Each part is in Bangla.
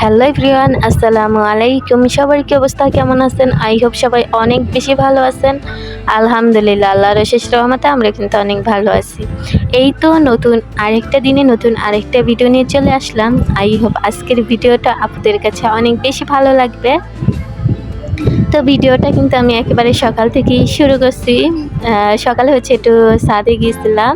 হ্যালো এভরিওয়ান, আসসালামু আলাইকুম। সবার কি অবস্থা, কেমন আছেন? আই হোপ সবাই অনেক বেশি ভালো আছেন। আলহামদুলিল্লাহ, আল্লাহর অশেষ রহমতে আমরা কিন্তু অনেক ভালো আছি। এই তো নতুন আরেকটা দিনে নতুন আরেকটা ভিডিও নিয়ে চলে আসলাম। আই হোপ আজকের ভিডিওটা আপনাদের কাছে অনেক বেশি ভালো লাগবে। তো ভিডিওটা কিন্তু আমি একেবারে সকাল থেকেই শুরু করছি। সকালে হচ্ছে একটু ছাদে গিয়েছিলাম।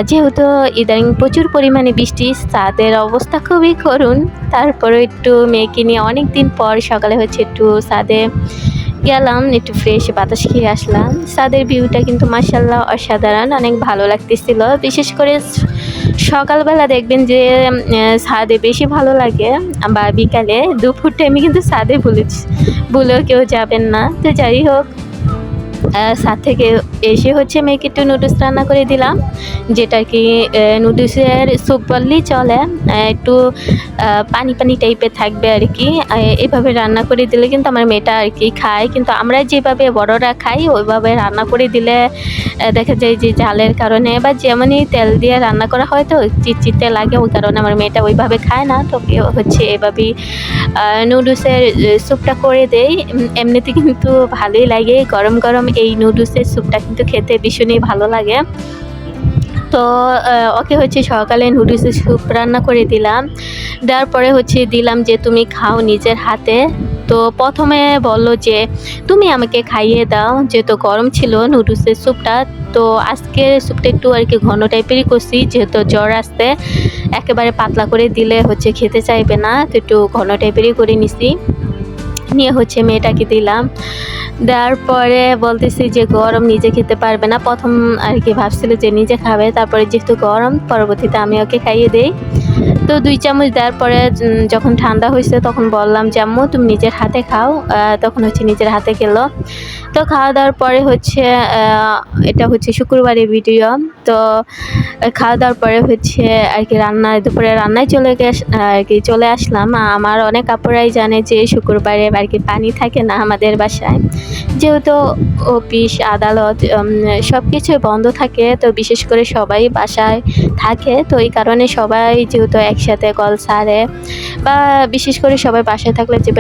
যেহেতু ইদানিং প্রচুর পরিমাণে বৃষ্টি, ছাদের অবস্থা খুবই করুণ। তারপরেও একটু মেয়েকে নিয়ে অনেক দিন পর সকালে হচ্ছে একটু ছাদে গেলাম, একটু ফ্রেশ বাতাস খেয়ে আসলাম। ছাদের ভিউটা কিন্তু মাশাআল্লাহ অসাধারণ, অনেক ভালো লাগতেছিল। বিশেষ করে সকালবেলা দেখবেন যে ছাদে বেশি ভালো লাগে, বা বিকালে দুপুর টাইমে কিন্তু ছাদে ভুলেও কেউ যাবেন না। তো যাই হোক, ছাদ থেকে এসে হচ্ছে মেয়েকে একটু নুডলস রান্না করে দিলাম, যেটা কি নুডলসের স্যুপ বললেই চলে। একটু পানি পানি টাইপের থাকবে আর কি। এভাবে রান্না করে দিলে কিন্তু আমার মেয়েটা আর কি খায়, কিন্তু আমরা যেভাবে বড়রা খাই ওইভাবে রান্না করে দিলে দেখা যায় যে জালের কারণে বা যেমনই তেল দিয়ে রান্না করা হয় তো চিটচিটে লাগে, ওই কারণে আমার মেয়েটা ওইভাবে খায় না। তো হচ্ছে এভাবেই নুডলসের স্যুপটা করে দেই। এমনিতে কিন্তু ভালোই লাগে, গরম গরম এই নুডলসের স্যুপটা কিন্তু খেতে ভীষণই ভালো লাগে। তো ওকে হচ্ছে সকালে নুডলসের স্যুপ রান্না করে দিলাম। দেওয়ার পরে হচ্ছে দিলাম যে তুমি খাও নিজের হাতে। তো প্রথমে বললো যে তুমি আমাকে খাইয়ে দাও, যেহেতু গরম ছিল নুডলসের স্যুপটা। তো আজকের স্যুপটা একটু আর কি ঘন টাইপেরই করছি, যেহেতু জ্বর আসতে একেবারে পাতলা করে দিলে হচ্ছে খেতে চাইবে না, তো একটু ঘন টাইপেরই করে নিছি। নিয়ে হচ্ছে মেয়েটাকে দিলাম। দেওয়ার পরে বলতেছি যে গরম, নিজে খেতে পারবে না। প্রথম আর কি ভাবছিল যে নিজে খাবে, তারপরে যেহেতু গরম পরবর্তীতে আমি ওকে খাইয়ে দেই। তো 2 চামচ দেওয়ার পরে যখন ঠান্ডা হয়েছে তখন বললাম যে আম্মু তুমি নিজের হাতে খাও। তখন হচ্ছে নিজের হাতে খেলো। তো খাওয়া দাওয়ার পরে হচ্ছে এটা হচ্ছে শুক্রবারের ভিডিও। তো খাওয়া দাওয়ার পরে হচ্ছে আর কি দুপুরে রান্নায় আর কি চলে আসলাম। আমার অনেক আপুরাই জানে যে শুক্রবারে আর কি পানি থাকে না আমাদের বাসায়, যেহেতু অফিস আদালত সব কিছুই বন্ধ থাকে। তো বিশেষ করে সবাই বাসায় থাকে, তো এই কারণে সবাই যেহেতু একসাথে কল ছাড়ে, বা বিশেষ করে সবাই বাসায় থাকলে যে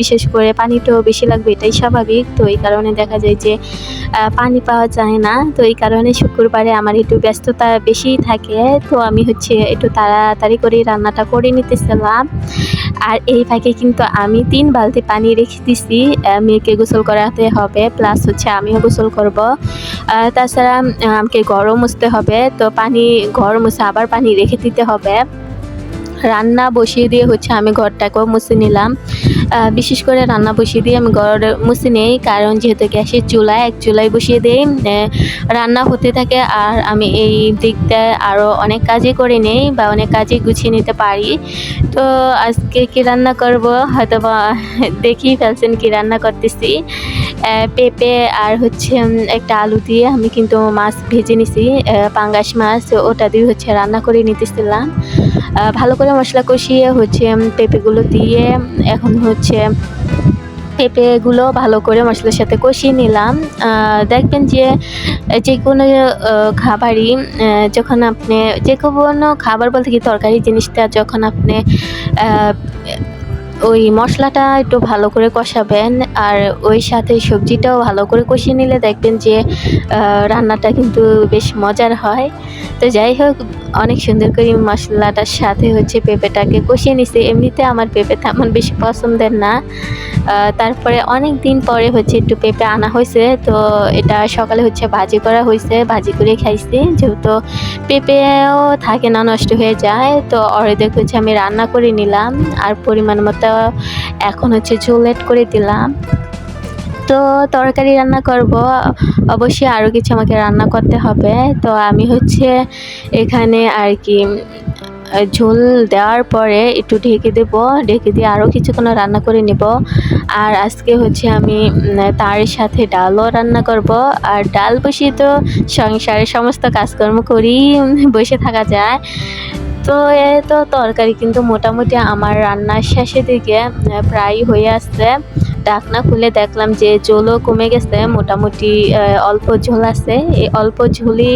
বিশেষ করে পানিটাও বেশি লাগবে, এটাই স্বাভাবিক। তো এই কারণে দেখা যায় যে পানি পাওয়া যায় না। তো এই কারণে শুক্রবারে আমার একটু ব্যস্ততা বেশি থাকে। তো আমি হচ্ছে একটু তাড়াতাড়ি করে রান্নাটা করে নিতেছিলাম। আর এই ফাঁকে কিন্তু আমি 3 বালতি পানি রেখে দিছি, মেয়েকে গোসল করাতে হবে, প্লাস হচ্ছে আমিও গোসল করব। তাছাড়া আমাকে ঘরও মুছতে হবে, তো ঘর মুছে আবার পানি রেখে দিতে হবে। রান্না বসিয়ে দিয়ে হচ্ছে আমি ঘরটাকেও মুছে নিলাম। বিশেষ করে রান্না বসিয়ে দিয়ে আমি ঘর মুছে নেই, কারণ যেহেতু গ্যাসের এক চুলায় বসিয়ে দেই, রান্না হতে থাকে আর আমি এই দিকটা আরও অনেক কাজই করে নেই বা অনেক কাজই গুছিয়ে নিতে পারি। তো আজকে কি রান্না করব হয়তো বা দেখেই ফেলছেন কি রান্না করতেছি। পেঁপে আর হচ্ছে একটা আলু দিয়ে আমি কিন্তু মাছ ভেজে নিছি, পাঙ্গাস মাছ, ওটা দিয়ে হচ্ছে রান্না করে নিতেছিলাম। ভালো করে মশলা কষিয়ে হচ্ছে পেঁপেগুলো দিয়ে এখন হচ্ছে পেঁপেগুলো ভালো করে মশলার সাথে কষিয়ে নিলাম। দেখবেন যে যে কোনো খাবারই যখন আপনি যে কোনো খাবার বলতে কি তরকারি জিনিসটা যখন আপনি ওই মশলাটা একটু ভালো করে কষাবেন, আর ওই সাথে সবজিটাও ভালো করে কষিয়ে নিলে দেখবেন যে রান্নাটা কিন্তু বেশ মজার হয়। তো যাই হোক, অনেক সুন্দর করে মশলাটার সাথে হচ্ছে পেঁপেটাকে কষিয়ে নিছি। এমনিতে আমার পেঁপে তেমন বেশি পছন্দের না। তারপরে অনেক দিন পরে হচ্ছে একটু পেঁপে আনা হয়েছে, তো এটা সকালে হচ্ছে ভাজি করা হয়েছে, ভাজি করে খাইছি। যেহেতু পেঁপেও থাকে না, নষ্ট হয়ে যায়, তো অর্ধেক হচ্ছে আমি রান্না করে নিলাম, আর পরিমাণ মতো এখন হচ্ছে ঝোল এড করে দিলাম। তো তরকারি রান্না করব, অবশ্যই আরও কিছু আমাকে রান্না করতে হবে। তো আমি হচ্ছে এখানে আর কি ঝোল দেওয়ার পরে একটু ঢেকে দেব, ঢেকে দিয়ে আরও কিছুক্ষণ রান্না করে নেব। আর আজকে হচ্ছে আমি তার সাথে ডালও রান্না করব। আর ডাল বসিয়ে তো সংসারের সমস্ত কাজকর্ম করেই বসে থাকা যায়। তো তো তরকারি কিন্তু মোটামুটি আমার রান্নার শেষের দিকে প্রায় হয়ে আসছে। ঢাকনা খুলে দেখলাম যে ঝোলও কমে গেছে, মোটামুটি অল্প ঝোল আছে। এই অল্প ঝোলই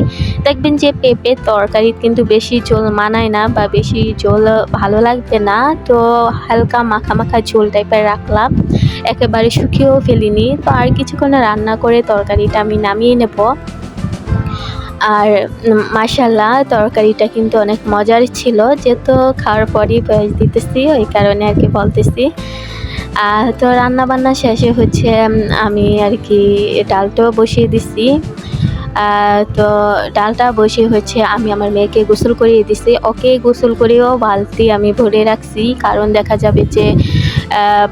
দেখবেন যে পেঁপের তরকারি কিন্তু বেশি ঝোল মানায় না বা বেশি ঝোল ভালো লাগবে না, তো হালকা মাখা মাখা ঝোল টাইপের রাখলাম, একেবারে শুকিয়েও ফেলিনি। তো আর কিছুক্ষণ রান্না করে তরকারিটা আমি নামিয়ে নেব। আর মাশাআল্লাহ তরকারিটা কিন্তু অনেক মজার ছিল, যেহেতু খাওয়ার পরই বয়স দিতেছি ওই কারণে আর কি বলতেছি। তো রান্না বান্না শেষে হচ্ছে আমি আর কি ডালটাও বসিয়ে দিছি। তো ডালটা বসিয়ে হচ্ছে আমি আমার মেয়েকে গোসল করিয়ে দিছি। ওকে গোসল করিয়েও বালতি আমি ভরে রাখছি, কারণ দেখা যাবে যে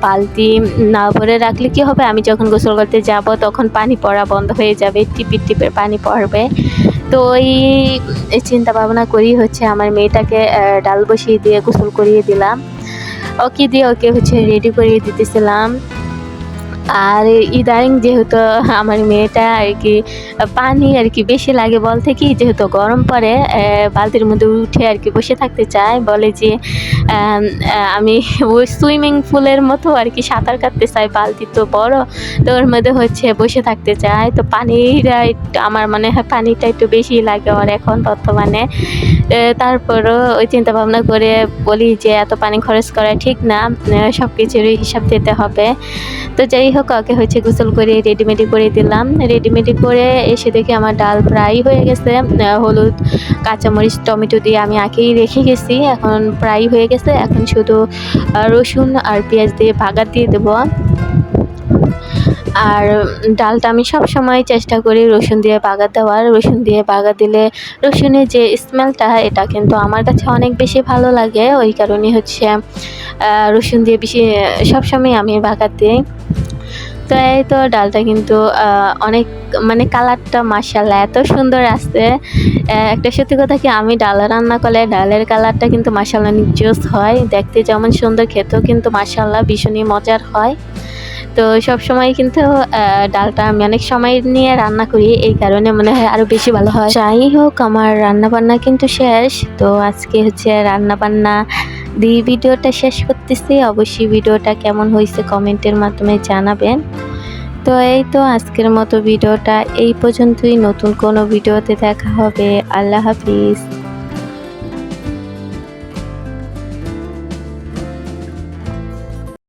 বালতি না ভরে রাখলে কি হবে, আমি যখন গোসল করতে যাব তখন পানি পড়া বন্ধ হয়ে যাবে, টিপির টিপের পানি পড়বে। তো এই চিন্তা ভাবনা করি হচ্ছে আমার মেয়েটাকে ডাল বসিয়ে দিয়ে গোসল করিয়ে দিলাম। ওকে হচ্ছে রেডি করিয়ে দিতেছিলাম। আর ইদানিং যেহেতু আমার মেয়েটা আর কি পানি আর কি বেশি লাগে, বলতে কি যেহেতু গরম পড়ে বালতির মধ্যে উঠে আর কি বসে থাকতে চায়, বলে যে আমি ওই সুইমিং পুলের মতো আর কি সাঁতার কাটতে চাই, বালতি তো বড়, তো ওর মধ্যে হচ্ছে বসে থাকতে চায়। তো পানিটা একটু আমার মনে হয় পানিটা একটু বেশি লাগে ওর এখন বর্তমানে। তারপরও ওই চিন্তা ভাবনা করে বলি যে এত পানি খরচ করা ঠিক না, সব কিছুরই হিসাব দিতে হবে। তো যাই হোক ওকে হচ্ছে গোসল করে রেডিমেডি করে দিলাম। রেডিমেডি করে এসে দেখি আমার ডাল প্রায় হয়ে গেছে। হলুদ, কাঁচামরিচ, টমেটো দিয়ে আমি আগেই রেখে গেছি, এখন প্রায় হয়ে গেছে। এখন শুধু রসুন আর পেঁয়াজ দিয়ে বাগার দিয়ে দেবো। আর ডালটা আমি সব সময় চেষ্টা করি রসুন দিয়ে বাগার দেওয়ার। রসুন দিয়ে বাগার দিলে রসুনের যে স্মেলটা এটা কিন্তু আমার কাছে অনেক বেশি ভালো লাগে, ওই কারণে হচ্ছে রসুন দিয়ে বেশি সবসময় আমি বাগার দিই। তো এই তো ডালটা কিন্তু অনেক মানে কালারটা মাশাআল্লাহ এত সুন্দর আসছে। একটা সত্যি কথা কি, আমি ডাল রান্না করলে ডালের কালারটা কিন্তু মাশাআল্লাহ নির্জস হয়, দেখতে যেমন সুন্দর খেতেও কিন্তু মাশাআল্লাহ ভীষণই মজার হয়। তো সবসময় কিন্তু ডালটা আমি অনেক সময় নিয়ে রান্না করি, এই কারণে মনে হয় আরও বেশি ভালো হয়। যাই হোক আমার রান্নাবান্না কিন্তু শেষ। তো আজকে হচ্ছে রান্নাবান্না দিয়ে ভিডিওটা শেষ করতেছি। অবশ্যই ভিডিওটা কেমন হয়েছে কমেন্টের মাধ্যমে জানাবেন। তো এই তো আজকের মতো ভিডিওটা এই পর্যন্তই। নতুন কোনো ভিডিওতে দেখা হবে। আল্লাহ হাফিজ।